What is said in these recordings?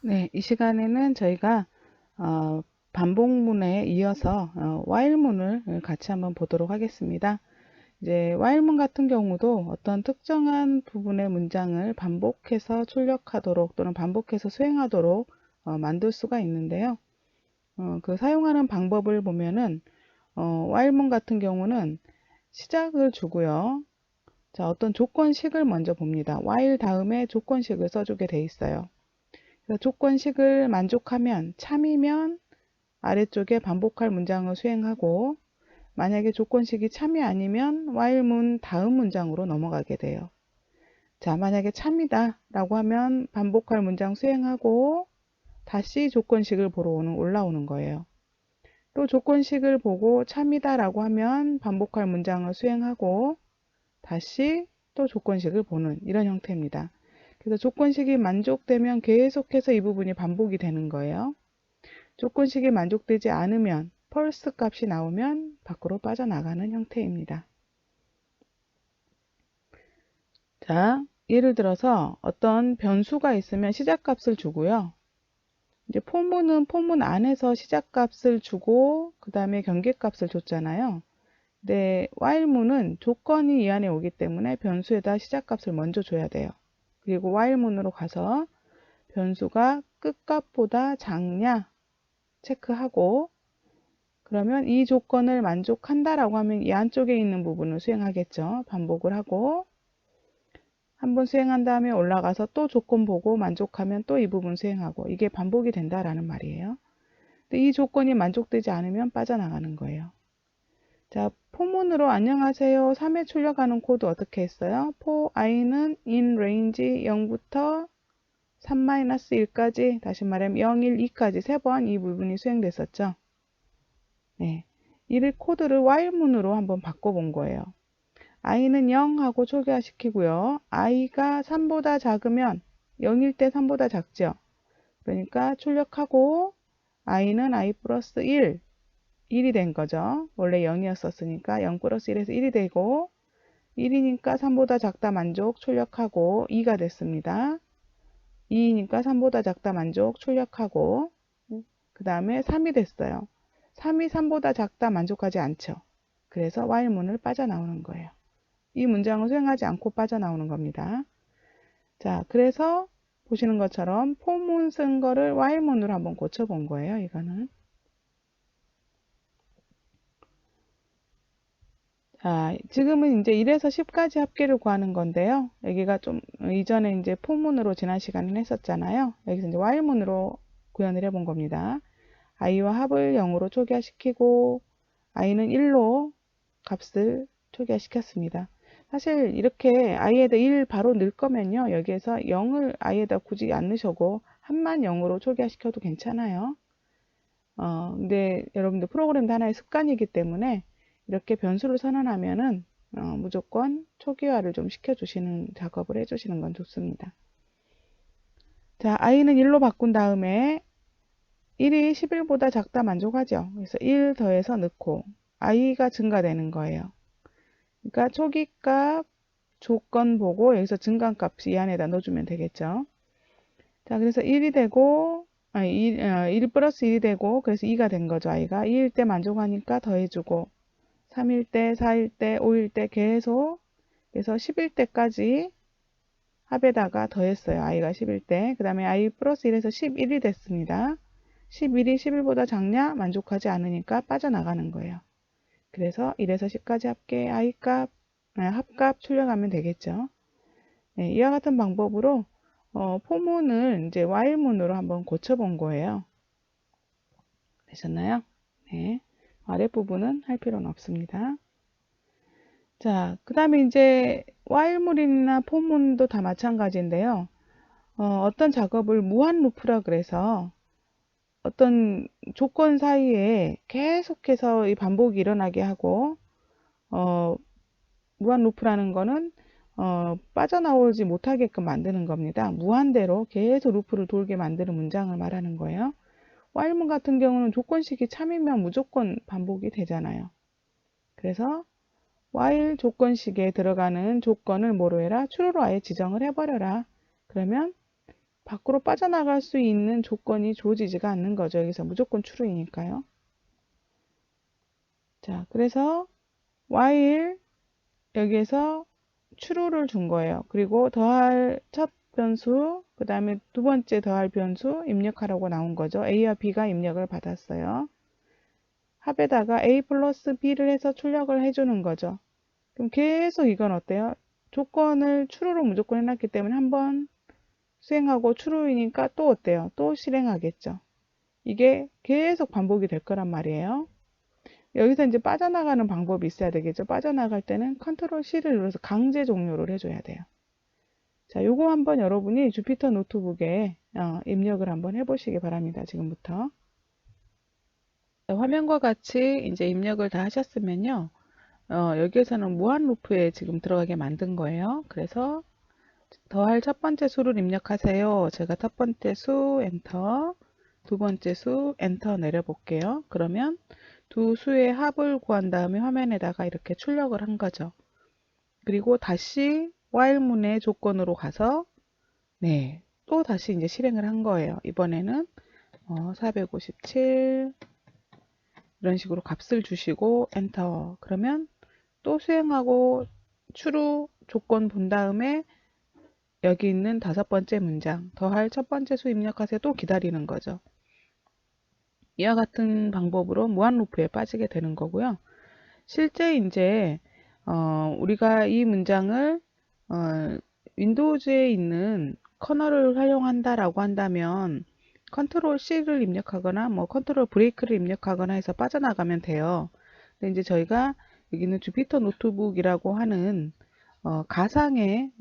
네, 이 시간에는 저희가 반복문에 이어서 while문을 같이 한번 보도록 하겠습니다. 이제 while문 같은 경우도 어떤 특정한 부분의 문장을 반복해서 출력하도록 또는 반복해서 수행하도록 만들 수가 있는데요. 그 사용하는 방법을 보면은 while문 같은 경우는 시작을 주고요. 자, 어떤 조건식을 먼저 봅니다. while 다음에 조건식을 써주게 돼 있어요. 조건식을 만족하면 참이면 아래쪽에 반복할 문장을 수행하고, 만약에 조건식이 참이 아니면 while문 다음 문장으로 넘어가게 돼요. 자, 만약에 참이다 라고 하면 반복할 문장 수행하고 다시 조건식을 보러 올라오는 거예요. 또 조건식을 보고 참이다 라고 하면 반복할 문장을 수행하고 다시 또 조건식을 보는 이런 형태입니다. 그래서 조건식이 만족되면 계속해서 이 부분이 반복이 되는 거예요. 조건식이 만족되지 않으면 펄스 값이 나오면 밖으로 빠져나가는 형태입니다. 자, 예를 들어서 어떤 변수가 있으면 시작값을 주고요. 이제 포문은 포문 안에서 시작값을 주고 그 다음에 경계값을 줬잖아요. 근데 while문은 조건이 이 안에 오기 때문에 변수에다 시작값을 먼저 줘야 돼요. 그리고 while문으로 가서 변수가 끝값보다 작냐 체크하고, 그러면 이 조건을 만족한다라고 하면 이 안쪽에 있는 부분을 수행하겠죠. 반복을 하고 한번 수행한 다음에 올라가서 또 조건 보고 만족하면 또 이 부분 수행하고, 이게 반복이 된다라는 말이에요. 근데 이 조건이 만족되지 않으면 빠져나가는 거예요. 자, 포문으로 안녕하세요 3에 출력하는 코드 어떻게 했어요? for i는 in range 0부터 3-1까지, 다시 말하면 0, 1, 2까지 3번 이 부분이 수행됐었죠. 네, 이 코드를 while문으로 한번 바꿔본 거예요. i는 0 하고 초기화시키고요. i가 3보다 작으면 0일 때 3보다 작죠. 그러니까 출력하고 i는 i 플러스 1, 1이 된 거죠. 원래 0이었었으니까 0 플러스 1에서 1이 되고, 1이니까 3보다 작다 만족 출력하고 2가 됐습니다. 2이니까 3보다 작다 만족 출력하고, 그 다음에 3이 됐어요. 3이 3보다 작다 만족하지 않죠. 그래서 while문을 빠져나오는 거예요. 이 문장을 수행하지 않고 빠져나오는 겁니다. 자, 그래서 보시는 것처럼 포문 쓴 거를 while문으로 한번 고쳐본 거예요. 이거는. 자, 지금은 이제 1에서 10까지 합계를 구하는 건데요. 여기가 좀 이전에 이제 포문으로 지난 시간에 했었잖아요. 여기서 이제 while문으로 구현을 해본 겁니다. i와 합을 0으로 초기화시키고 i는 1로 값을 초기화시켰습니다. 사실 이렇게 i에다 1 바로 넣을 거면요, 여기에서 0을 i에다 굳이 안 넣으셔도 합만 0으로 초기화시켜도 괜찮아요. 근데 여러분들 프로그램도 하나의 습관이기 때문에 이렇게 변수를 선언하면은 무조건 초기화를 좀 시켜주시는 작업을 해주시는 건 좋습니다. 자, i는 1로 바꾼 다음에 1이 11보다 작다 만족하죠. 그래서 1 더해서 넣고 i가 증가되는 거예요. 그러니까 초기값 조건 보고 여기서 증가값이 이 안에다 넣어주면 되겠죠. 자, 그래서 1이 되고 1 플러스 1이 되고, 그래서 2가 된 거죠. i가 2일 때 만족하니까 더해주고 3일 때, 4일 때, 5일 때 계속, 그래서 10일 때까지 합에다가 더했어요. i가 10일 때. 그 다음에 i 플러스 1에서 11이 됐습니다. 11이 11보다 작냐? 만족하지 않으니까 빠져나가는 거예요. 그래서 1에서 10까지 합값 출력하면 되겠죠. 네, 이와 같은 방법으로 포문을 이제 while문으로 한번 고쳐본 거예요. 되셨나요? 네. 아랫부분은 할 필요는 없습니다. 자, 그 다음에 이제 while문이나 포문도 다 마찬가지인데요. 어떤 작업을 무한 루프라 그래서 어떤 조건 사이에 계속해서 이 반복이 일어나게 하고, 무한 루프라는 거는 빠져나오지 못하게끔 만드는 겁니다. 무한대로 계속 루프를 돌게 만드는 문장을 말하는 거예요. while문 같은 경우는 조건식이 참이면 무조건 반복이 되잖아요. 그래서 while 조건식에 들어가는 조건을 뭐로 해라? true로 아예 지정을 해버려라. 그러면 밖으로 빠져나갈 수 있는 조건이 주어지지가 않는 거죠. 여기서 무조건 true이니까요. 자, 그래서 while 여기에서 true를 준 거예요. 그리고 더할 첫 변수, 그 다음에 두 번째 더할 변수 입력하라고 나온 거죠. A와 B가 입력을 받았어요. 합에다가 A 플러스 B를 해서 출력을 해주는 거죠. 그럼 계속 이건 어때요? 조건을 true로 무조건 해놨기 때문에 한번 수행하고 true이니까 또 어때요? 또 실행하겠죠. 이게 계속 반복이 될 거란 말이에요. 여기서 이제 빠져나가는 방법이 있어야 되겠죠. 빠져나갈 때는 컨트롤 C를 눌러서 강제 종료를 해줘야 돼요. 자, 요거 한번 여러분이 주피터 노트북에 입력을 한번 해보시기 바랍니다. 지금부터. 자, 화면과 같이 이제 입력을 다 하셨으면요. 여기에서는 무한 루프에 지금 들어가게 만든 거예요. 그래서 더할 첫 번째 수를 입력하세요. 제가 첫 번째 수 엔터, 두 번째 수 엔터 내려볼게요. 그러면 두 수의 합을 구한 다음에 화면에다가 이렇게 출력을 한 거죠. 그리고 다시 while문의 조건으로 가서 네, 또 다시 이제 실행을 한 거예요. 이번에는 457 이런 식으로 값을 주시고 엔터. 그러면 또 수행하고 true 조건 본 다음에 여기 있는 다섯 번째 문장 더할 첫 번째 수 입력하세요. 또 기다리는 거죠. 이와 같은 방법으로 무한 루프에 빠지게 되는 거고요. 실제 이제 우리가 이 문장을 윈도우즈에 있는 커널을 활용한다라고 한다면 컨트롤 C를 입력하거나 뭐 컨트롤 브레이크를 입력하거나 해서 빠져나가면 돼요. 근데 이제 저희가 여기는 주피터 노트북이라고 하는 가상의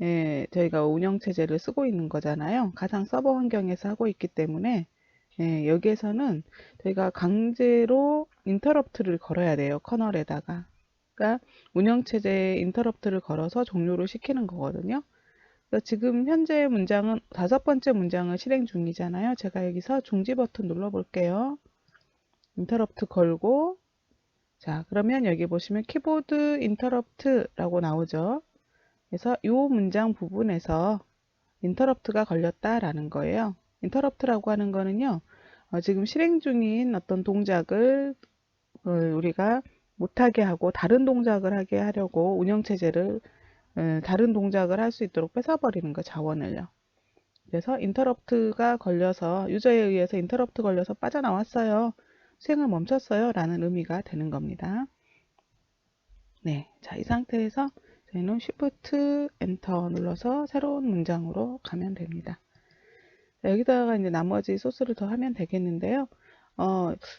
저희가 운영체제를 쓰고 있는 거잖아요. 가상 서버 환경에서 하고 있기 때문에 여기에서는 저희가 강제로 인터럽트를 걸어야 돼요. 커널에다가. 그러니까 운영체제에 인터럽트를 걸어서 종료를 시키는 거거든요. 그래서 지금 현재 문장은 다섯 번째 문장을 실행 중이잖아요. 제가 여기서 중지 버튼 눌러 볼게요. 인터럽트 걸고 자 그러면 여기 보시면 키보드 인터럽트라고 나오죠. 그래서 이 문장 부분에서 인터럽트가 걸렸다라는 거예요. 인터럽트라고 하는 거는요. 지금 실행 중인 어떤 동작을 우리가 못하게 하고 다른 동작을 하게 하려고 운영체제를 다른 동작을 할 수 있도록 뺏어버리는 거 자원을요. 그래서 인터럽트가 걸려서 유저에 의해서 인터럽트 걸려서 빠져나왔어요. 수행을 멈췄어요. 라는 의미가 되는 겁니다. 네, 자, 이 상태에서 저희는 Shift Enter 눌러서 새로운 문장으로 가면 됩니다. 자, 여기다가 이제 나머지 소스를 더 하면 되겠는데요.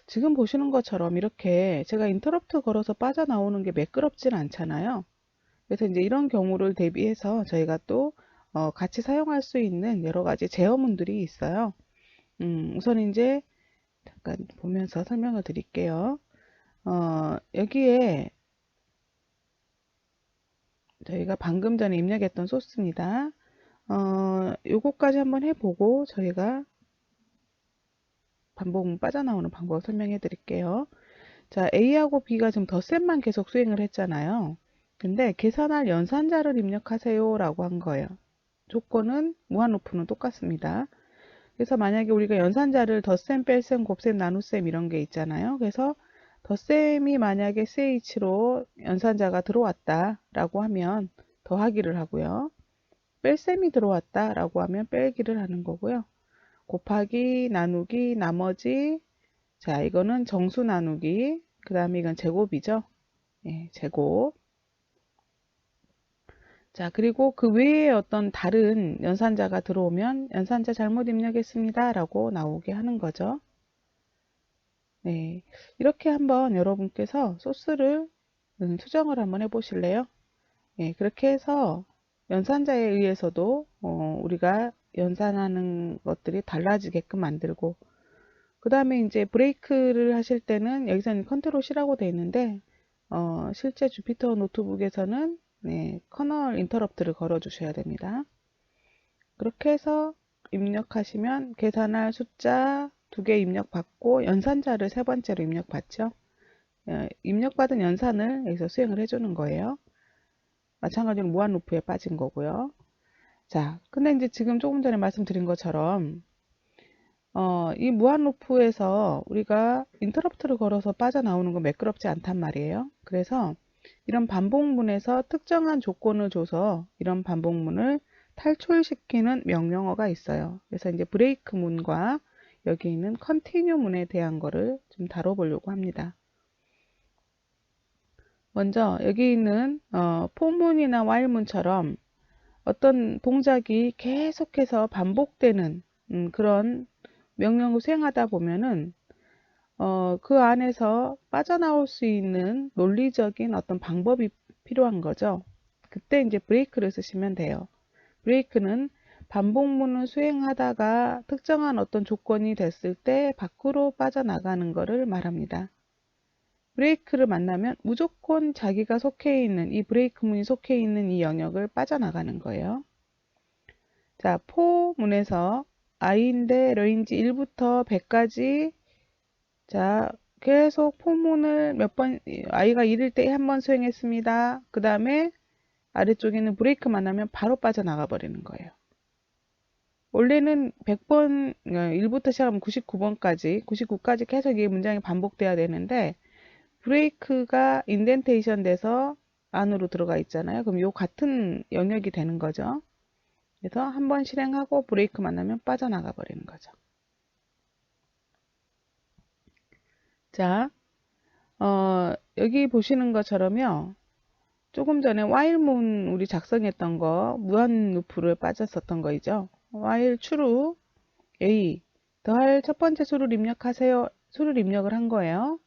지금 보시는 것처럼 이렇게 제가 인터럽트 걸어서 빠져나오는 게 매끄럽진 않잖아요. 그래서 이제 이런 경우를 대비해서 저희가 또 같이 사용할 수 있는 여러 가지 제어문들이 있어요. 우선 이제 잠깐 보면서 설명을 드릴게요. 여기에 저희가 방금 전에 입력했던 소스입니다. 요거까지 한번 해보고 저희가 반복문 빠져나오는 방법을 설명해 드릴게요. 자, A하고 B가 지금 덧셈만 계속 수행을 했잖아요. 근데 계산할 연산자를 입력하세요 라고 한 거예요. 조건은 무한 루프는 똑같습니다. 그래서 만약에 우리가 연산자를 덧셈, 뺄셈, 곱셈, 나눗셈 이런 게 있잖아요. 그래서 덧셈이 만약에 CH로 연산자가 들어왔다 라고 하면 더하기를 하고요. 뺄셈이 들어왔다 라고 하면 빼기를 하는 거고요. 곱하기, 나누기, 나머지 자 이거는 정수 나누기 그 다음에 이건 제곱이죠. 제곱 자 그리고 그 외에 어떤 다른 연산자가 들어오면 연산자 잘못 입력했습니다 라고 나오게 하는 거죠. 네, 이렇게 한번 여러분께서 소스를 수정을 한번 해 보실래요? 그렇게 해서 연산자에 의해서도 우리가 연산하는 것들이 달라지게끔 만들고 그 다음에 이제 브레이크를 하실 때는 여기서는 컨트롤 C라고 되어 있는데 실제 주피터 노트북에서는 커널 인터럽트를 걸어 주셔야 됩니다. 그렇게 해서 입력하시면 계산할 숫자 2개 입력받고 연산자를 세 번째로 입력받죠. 입력받은 연산을 여기서 수행을 해주는 거예요. 마찬가지로 무한 루프에 빠진 거고요. 자, 근데 이제 지금 조금 전에 말씀드린 것처럼 이 무한 루프에서 우리가 인터럽트를 걸어서 빠져나오는 건 매끄럽지 않단 말이에요. 그래서 이런 반복문에서 특정한 조건을 줘서 이런 반복문을 탈출시키는 명령어가 있어요. 그래서 이제 브레이크 문과 여기 있는 컨티뉴 문에 대한 거를 좀 다뤄보려고 합니다. 먼저 여기 있는 for 문이나 while 문처럼 어떤 동작이 계속해서 반복되는 그런 명령을 수행하다 보면은 그 안에서 빠져나올 수 있는 논리적인 어떤 방법이 필요한 거죠. 그때 이제 브레이크를 쓰시면 돼요. 브레이크는 반복문을 수행하다가 특정한 어떤 조건이 됐을 때 밖으로 빠져나가는 것을 말합니다. 브레이크를 만나면 무조건 자기가 속해 있는 이 브레이크문이 속해 있는 이 영역을 빠져나가는 거예요. 자, for 문에서 i인데 range 1부터 100까지 자, 계속 포문을 몇 번, i가 1일 때 한 번 수행했습니다. 그 다음에 아래쪽에는 브레이크 만나면 바로 빠져나가 버리는 거예요. 원래는 100번, 1부터 시작하면 99번까지, 99까지 계속 이 문장이 반복돼야 되는데, 브레이크가 인덴테이션 돼서 안으로 들어가 있잖아요. 그럼 요 같은 영역이 되는 거죠. 그래서 한 번 실행하고 브레이크 만나면 빠져나가 버리는 거죠. 자, 여기 보시는 것처럼요. 조금 전에 while 문 우리 작성했던 거 무한 루프를 빠졌었던 거이죠. while true a 더할 첫 번째 수를 입력하세요. 수를 입력을 한 거예요.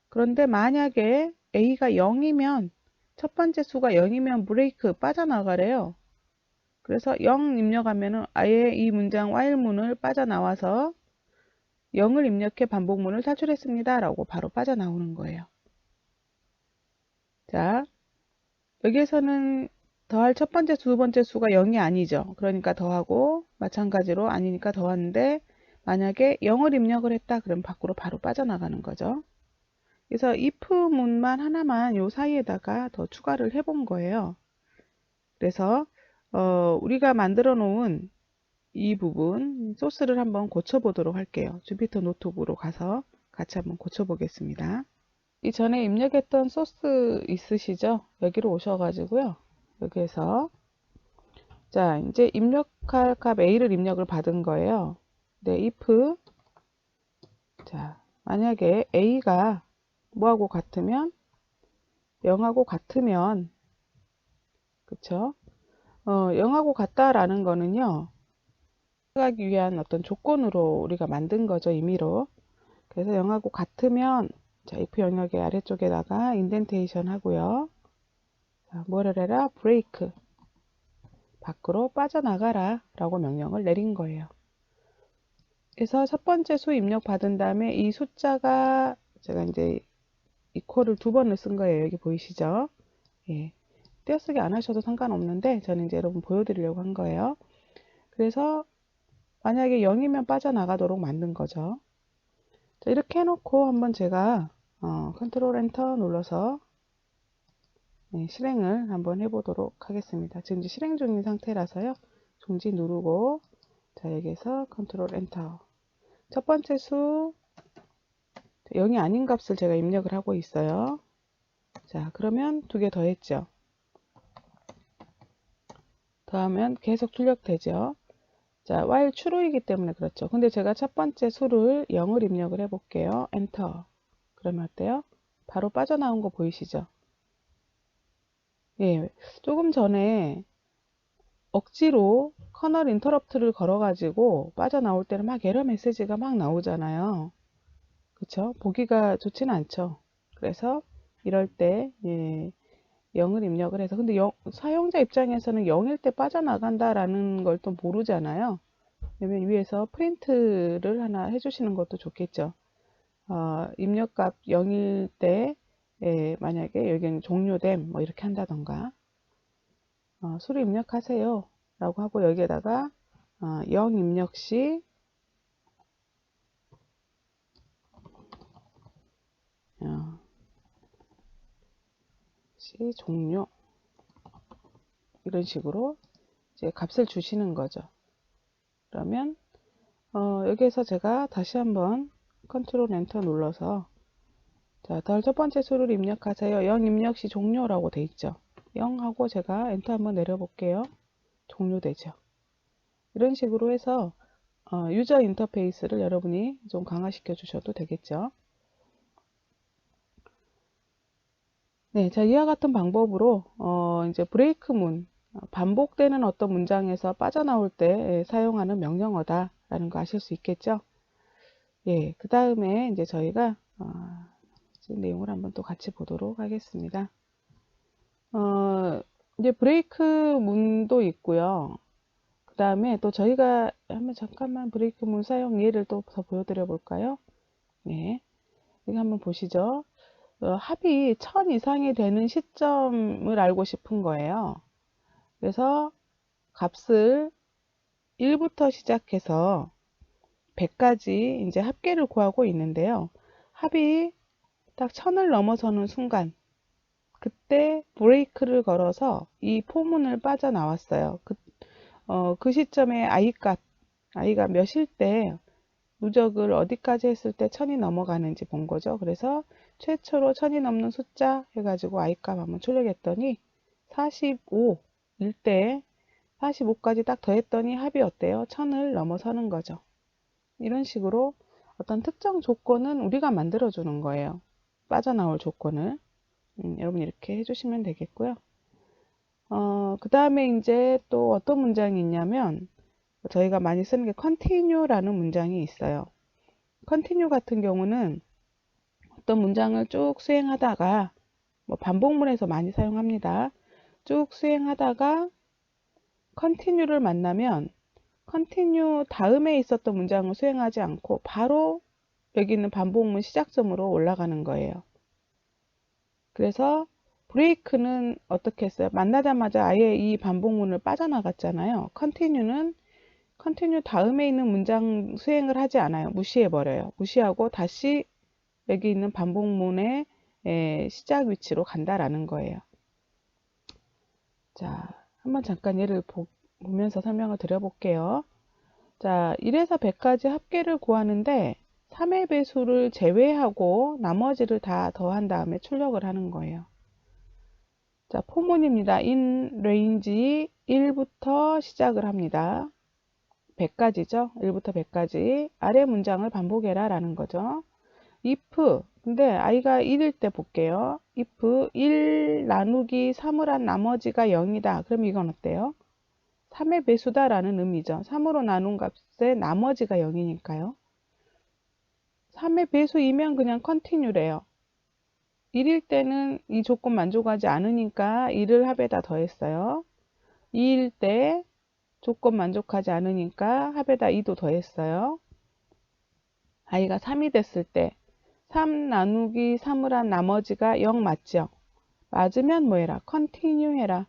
그런데 만약에 a가 0이면 첫 번째 수가 0이면 브레이크 빠져나가래요. 그래서 0 입력하면은 아예 이 문장 while 문을 빠져나와서 0을 입력해 반복문을 탈출했습니다. 라고 바로 빠져나오는 거예요. 자, 여기에서는 더할 첫 번째, 두 번째 수가 0이 아니죠. 그러니까 더하고 마찬가지로 아니니까 더하는데 만약에 0을 입력을 했다 그러면 밖으로 바로 빠져나가는 거죠. 그래서 if 문만 하나만 요 사이에다가 더 추가를 해본 거예요. 그래서 우리가 만들어 놓은 이 부분 소스를 한번 고쳐보도록 할게요. 주피터 노트북으로 가서 같이 한번 고쳐보겠습니다. 이전에 입력했던 소스 있으시죠? 여기로 오셔가지고요. 여기에서 자 이제 입력할 값 A를 입력을 받은 거예요. 네, if 자 만약에 A가 뭐하고 같으면 0하고 같으면 그쵸? 0하고 같다라는 거는요. 하기 위한 어떤 조건으로 우리가 만든 거죠. 임의로. 그래서 0하고 같으면 자, if 영역의 아래쪽에다가 인덴테이션 하고요. 자, 뭐를 해라? 브레이크. 밖으로 빠져나가라 라고 명령을 내린 거예요. 그래서 첫 번째 수 입력 받은 다음에 이 숫자가 제가 이제 이퀄을 두 번을 쓴 거예요. 여기 보이시죠? 예. 떼어쓰기 안 하셔도 상관없는데 저는 이제 여러분 보여드리려고 한 거예요. 그래서 만약에 0이면 빠져나가도록 만든 거죠. 자, 이렇게 해놓고 한번 제가 컨트롤 엔터 눌러서 네, 실행을 한번 해보도록 하겠습니다. 지금 이제 실행 중인 상태라서요. 종지 누르고 자 여기에서 컨트롤 엔터 첫 번째 수 0이 아닌 값을 제가 입력을 하고 있어요. 자 그러면 두 개 더 했죠. 더하면 계속 출력되죠. 자 while true이기 때문에 그렇죠. 근데 제가 첫 번째 수를 0을 입력을 해 볼게요. 엔터 그러면 어때요? 바로 빠져나온 거 보이시죠? 예, 조금 전에 억지로 커널 인터럽트를 걸어가지고 빠져나올 때는 막 에러 메시지가 막 나오잖아요. 그쵸? 보기가 좋지는 않죠. 그래서 이럴 때 예, 0을 입력을 해서 근데 사용자 입장에서는 0일 때 빠져나간다라는 걸 또 모르잖아요. 그러면 위에서 프린트를 하나 해주시는 것도 좋겠죠. 입력값 0일 때 예, 만약에 여기는 종료됨 뭐 이렇게 한다던가 수를 입력하세요 라고 하고 여기에다가 0 입력 시 종료 이런 식으로 이제 값을 주시는 거죠. 그러면 여기에서 제가 다시 한번 컨트롤 엔터 눌러서 자, 첫 번째 수를 입력하세요. 0 입력 시 종료라고 돼 있죠. 0 하고 제가 엔터 한번 내려볼게요. 종료되죠. 이런 식으로 해서 유저 인터페이스를 여러분이 좀 강화시켜 주셔도 되겠죠. 네, 자, 이와 같은 방법으로 이제 브레이크문, 반복되는 어떤 문장에서 빠져나올 때 사용하는 명령어다라는 거 아실 수 있겠죠. 예, 그 다음에 이제 저희가 내용을 한번 또 같이 보도록 하겠습니다. 이제 브레이크 문도 있고요. 그 다음에 또 저희가 한번 잠깐만 브레이크 문 사용 예를 또 더 보여드려 볼까요? 네. 여기 한번 보시죠. 합이 1000 이상이 되는 시점을 알고 싶은 거예요. 그래서 값을 1부터 시작해서 100까지 이제 합계를 구하고 있는데요. 합이 딱 1000을 넘어서는 순간 그때 브레이크를 걸어서 이 포문을 빠져나왔어요. 그 시점에 i가 몇일 때 누적을 어디까지 했을 때 1000이 넘어가는지 본 거죠. 그래서 최초로 1000이 넘는 숫자 해가지고 i값 한번 출력했더니 45일 때 45까지 딱 더했더니 합이 어때요? 1000을 넘어서는 거죠. 이런 식으로 어떤 특정 조건은 우리가 만들어 주는 거예요. 빠져나올 조건을. 여러분 이렇게 해주시면 되겠고요. 그 다음에 이제 또 어떤 문장이 있냐면 저희가 많이 쓰는 게 continue라는 문장이 있어요. continue 같은 경우는 어떤 문장을 쭉 수행하다가 뭐 반복문에서 많이 사용합니다. 쭉 수행하다가 continue를 만나면 continue 다음에 있었던 문장을 수행하지 않고 바로 여기 있는 반복문 시작점으로 올라가는 거예요. 그래서 브레이크는 어떻게 했어요? 만나자마자 아예 이 반복문을 빠져나갔잖아요. continue는 continue 다음에 있는 문장 수행을 하지 않아요. 무시해 버려요. 무시하고 다시 여기 있는 반복문의 시작 위치로 간다라는 거예요. 자, 한번 잠깐 예를 보면서 설명을 드려볼게요. 자, 1에서 100까지 합계를 구하는데 3의 배수를 제외하고 나머지를 다 더한 다음에 출력을 하는 거예요. 자, 포문입니다. in range 1부터 시작을 합니다. 100까지죠. 1부터 100까지 아래 문장을 반복해라 라는 거죠. if 근데 i가 1일 때 볼게요. if 1 나누기 3을 한 나머지가 0이다. 그럼 이건 어때요? 3의 배수다 라는 의미죠. 3으로 나눈 값의 나머지가 0이니까요. 3의 배수이면 그냥 continue래요. 1일 때는 이 조건 만족하지 않으니까 1을 합에다 더했어요. 2일 때 조건 만족하지 않으니까 합에다 2도 더했어요. i가 3이 됐을 때 3 나누기 3을 한 나머지가 0 맞죠? 맞으면 뭐 해라? continue 해라.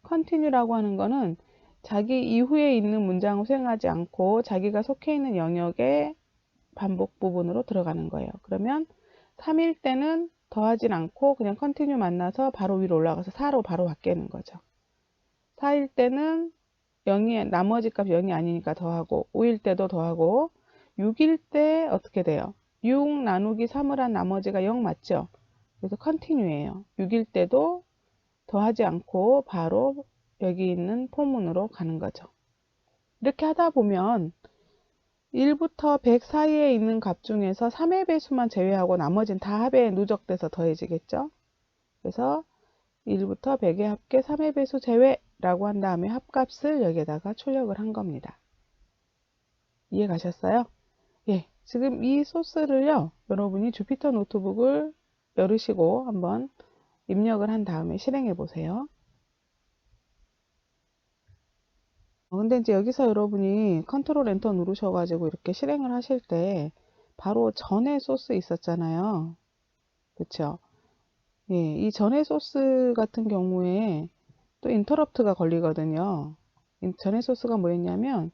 continue라고 하는 거는 자기 이후에 있는 문장을 수행하지 않고 자기가 속해 있는 영역의 반복 부분으로 들어가는 거예요. 그러면 3일 때는 더하진 않고 그냥 continue 만나서 바로 위로 올라가서 4로 바로 바뀌는 거죠. 4일 때는 0이 나머지 값 0이 아니니까 더하고 5일 때도 더하고 6일 때 어떻게 돼요? 6 나누기 3을 한 나머지가 0 맞죠? 그래서 continue예요. 6일 때도 더하지 않고 바로 여기 있는 포문으로 가는 거죠. 이렇게 하다 보면 1부터 100 사이에 있는 값 중에서 3의 배수만 제외하고 나머지는 다 합에 누적돼서 더해지겠죠. 그래서 1부터 100의 합계 3의 배수 제외라고 한 다음에 합값을 여기에다가 출력을 한 겁니다. 이해 가셨어요? 예, 지금 이 소스를요, 여러분이 주피터 노트북을 열으시고 한번 입력을 한 다음에 실행해 보세요. 근데 이제 여기서 여러분이 컨트롤 엔터 누르셔가지고 이렇게 실행을 하실 때 바로 전에 소스 있었잖아요. 그쵸? 예, 이 전에 소스 같은 경우에 또 인터럽트가 걸리거든요. 전에 소스가 뭐였냐면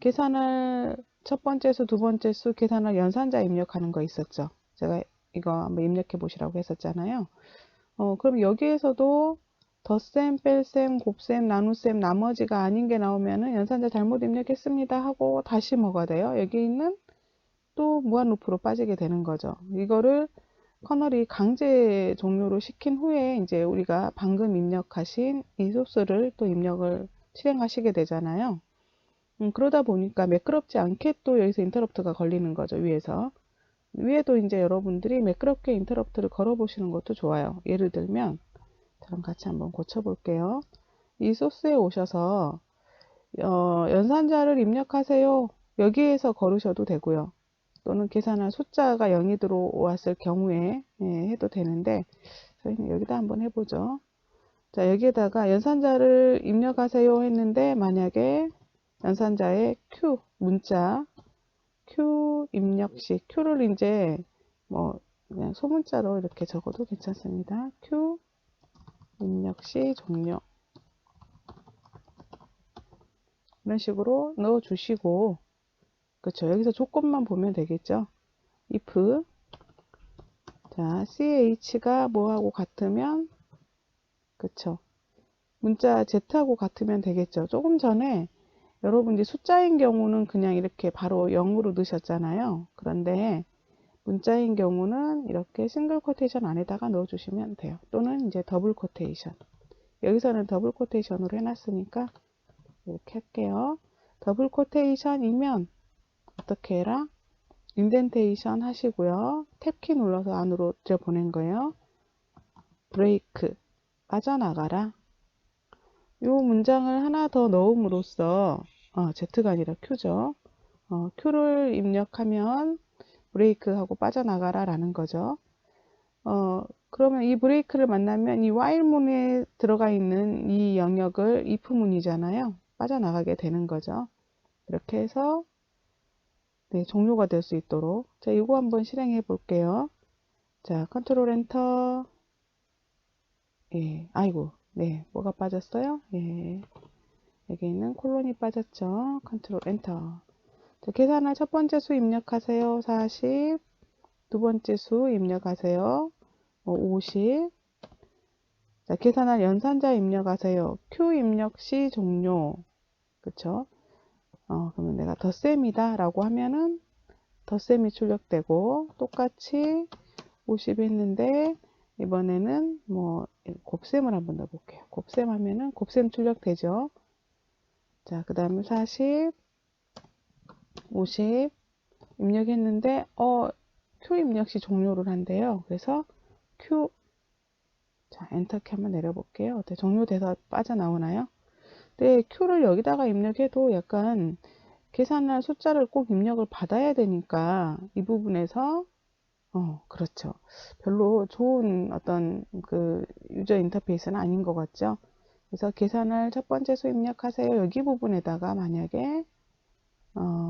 계산할 첫 번째 수, 두 번째 수 계산할 연산자 입력하는 거 있었죠. 제가 이거 한번 입력해 보시라고 했었잖아요. 그럼 여기에서도 덧셈, 뺄셈, 곱셈, 나눗셈, 나머지가 아닌 게 나오면은 연산자 잘못 입력했습니다 하고 다시 뭐가 돼요? 여기 있는 또 무한 루프로 빠지게 되는 거죠. 이거를 커널이 강제 종료로 시킨 후에 이제 우리가 방금 입력하신 이 소스를 또 입력을 실행하시게 되잖아요. 그러다 보니까 매끄럽지 않게 또 여기서 인터럽트가 걸리는 거죠. 위에도 이제 여러분들이 매끄럽게 인터럽트를 걸어 보시는 것도 좋아요. 예를 들면 저랑 같이 한번 고쳐 볼게요. 이 소스에 오셔서 연산자를 입력하세요. 여기에서 걸으셔도 되고요. 또는 계산할 숫자가 0이 들어왔을 경우에 해도 되는데 저희는 여기다 한번 해보죠. 자, 여기에다가 연산자를 입력하세요 했는데 만약에 연산자의 Q 문자 Q 입력시 Q를 이제 뭐 그냥 소문자로 이렇게 적어도 괜찮습니다. Q 입력시 종료 이런 식으로 넣어 주시고 그렇죠. 여기서 조건만 보면 되겠죠. if 자 ch가 뭐하고 같으면 그쵸. 문자 z하고 같으면 되겠죠. 조금 전에 여러분들이 숫자인 경우는 그냥 이렇게 바로 0으로 넣으셨잖아요. 그런데 문자인 경우는 이렇게 싱글 코테이션 안에다가 넣어 주시면 돼요. 또는 이제 더블 코테이션. 여기서는 더블 코테이션으로 해놨으니까 이렇게 할게요. 더블 코테이션이면 어떻게 해라? 인덴테이션 하시고요. 탭키 눌러서 안으로 들여보낸 거예요. 브레이크 빠져나가라. 이 문장을 하나 더 넣음으로써 Z가 아니라 Q죠. Q를 입력하면 브레이크하고 빠져나가라 라는 거죠. 그러면 이 브레이크를 만나면 이 while문에 들어가 있는 이 영역을 if문이잖아요. 빠져나가게 되는 거죠. 이렇게 해서 네, 종료가 될 수 있도록 자 이거 한번 실행해 볼게요. 자 컨트롤 엔터 예, 아이고 네 뭐가 빠졌어요? 예, 여기 있는 콜론이 빠졌죠. 컨트롤 엔터 자, 계산할 첫 번째 수 입력하세요. 40 두 번째 수 입력하세요. 50 자, 계산할 연산자 입력하세요. Q 입력 시 종료 그쵸? 그러면 내가 덧셈이다 라고 하면은 덧셈이 출력되고 똑같이 50 했는데 이번에는 뭐 곱셈을 한번 넣어 볼게요. 곱셈 하면은 곱셈 출력되죠. 자, 그 다음에 40 50 입력했는데 Q 입력 시 종료를 한대요. 그래서 Q 자 엔터키 한번 내려볼게요. 어때? 종료돼서 빠져나오나요? 네, Q를 여기다가 입력해도 약간 계산할 숫자를 꼭 입력을 받아야 되니까 이 부분에서 그렇죠. 별로 좋은 어떤 그 유저 인터페이스는 아닌 것 같죠. 그래서 계산할 첫 번째 수 입력하세요. 여기 부분에다가 만약에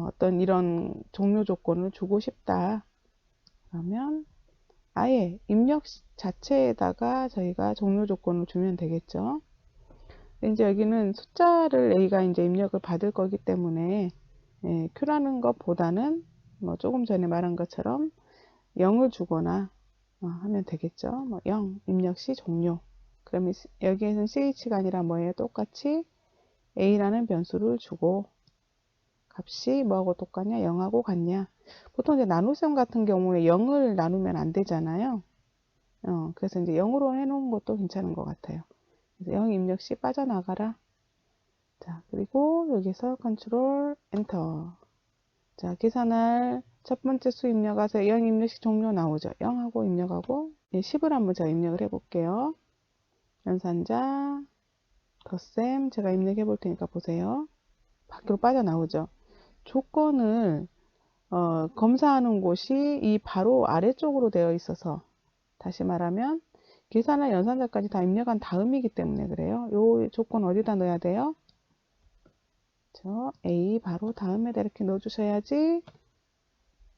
어떤 이런 종료 조건을 주고 싶다. 그러면 아예 입력 자체에다가 저희가 종료 조건을 주면 되겠죠. 이제 여기는 숫자를 A가 이제 입력을 받을 거기 때문에 Q라는 것보다는 뭐 조금 전에 말한 것처럼 0을 주거나 하면 되겠죠. 뭐 0 입력 시 종료. 그러면 여기에서는 ch가 아니라 뭐예요? 똑같이 A라는 변수를 주고 값이 뭐하고 똑같냐? 0하고 같냐? 보통 이제 나눗셈 같은 경우에 0을 나누면 안 되잖아요. 그래서 이제 0으로 해놓은 것도 괜찮은 것 같아요. 그래서 0 입력 시 빠져나가라. 자, 그리고 여기서 컨트롤 엔터. 자, 계산할 첫 번째 수 입력하세요. 0 입력 시 종료 나오죠. 0하고 입력하고 10을 한번 제가 입력을 해 볼게요. 연산자 덧셈 제가 입력해 볼 테니까 보세요. 밖으로 빠져나오죠. 조건을 검사하는 곳이 이 바로 아래쪽으로 되어 있어서 다시 말하면 계산할 연산자까지 다 입력한 다음이기 때문에 그래요. 요 조건 어디다 넣어야 돼요? A 바로 다음에다 이렇게 넣어 주셔야지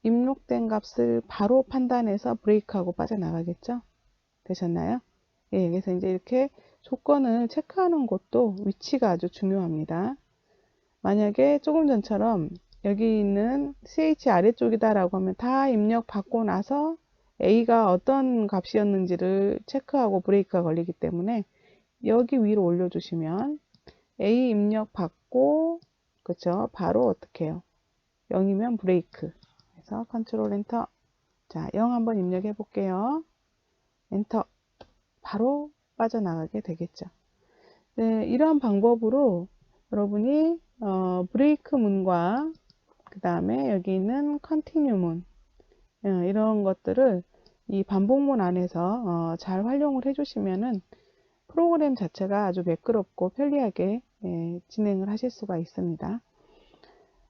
입력된 값을 바로 판단해서 브레이크하고 빠져나가겠죠. 되셨나요? 예, 그래서 이제 이렇게 조건을 체크하는 것도 위치가 아주 중요합니다. 만약에 조금 전처럼 여기 있는 CH 아래쪽이다 라고 하면 다 입력 받고 나서 A가 어떤 값이었는지를 체크하고 브레이크가 걸리기 때문에 여기 위로 올려주시면 A 입력 받고, 그쵸? 바로 어떻게 해요? 0이면 브레이크. 그래서 컨트롤 엔터. 자, 0 한번 입력해 볼게요. 엔터. 바로 빠져나가게 되겠죠. 네, 이런 방법으로 여러분이 브레이크 문과 그 다음에 여기 있는 컨티뉴 문 이런 것들을 이 반복문 안에서 잘 활용을 해주시면은 프로그램 자체가 아주 매끄럽고 편리하게 진행을 하실 수가 있습니다.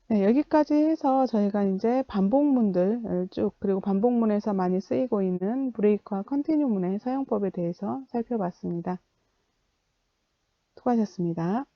네, 여기까지 해서 저희가 이제 반복문들 쭉, 그리고 반복문에서 많이 쓰이고 있는 브레이크와 컨티뉴문의 사용법에 대해서 살펴봤습니다. 수고하셨습니다.